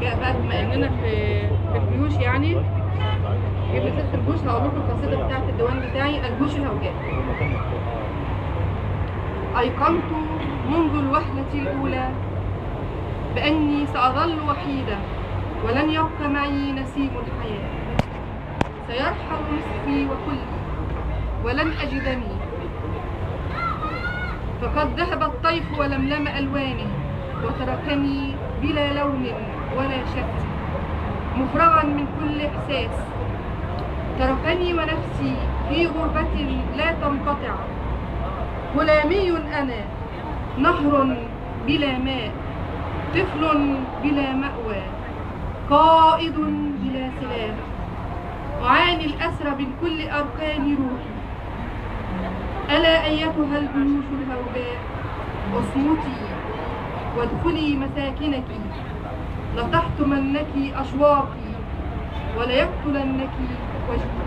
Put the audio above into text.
حاجه بقى بما اننا في الجيوش يعني، جبت سيره الجيوش. هقول لكم القصيده بتاعت الديوان بتاعي الجيوش الهوجاء. ايقنت منذ الوهله الاولى باني ساظل وحيده ولن يبقى معي نسيم الحياه. سيرحل نصفي وكلي ولن اجدني، فقد ذهب الطيف ولملم الوانه وتركني بلا لون ولا شكل، مفرغا من كل احساس. تركني ونفسي في غربة لا تنقطع. غلامي انا، نهر بلا ماء، طفل بلا مأوى، قائد بلا سلاح. أعاني الأسر من كل أركان روحي. ألا أيتها الجيوش الهوجاء، اصمتي وادخلي مساكنك، لتحطمنك أشواقي وليقتلنك وجهي.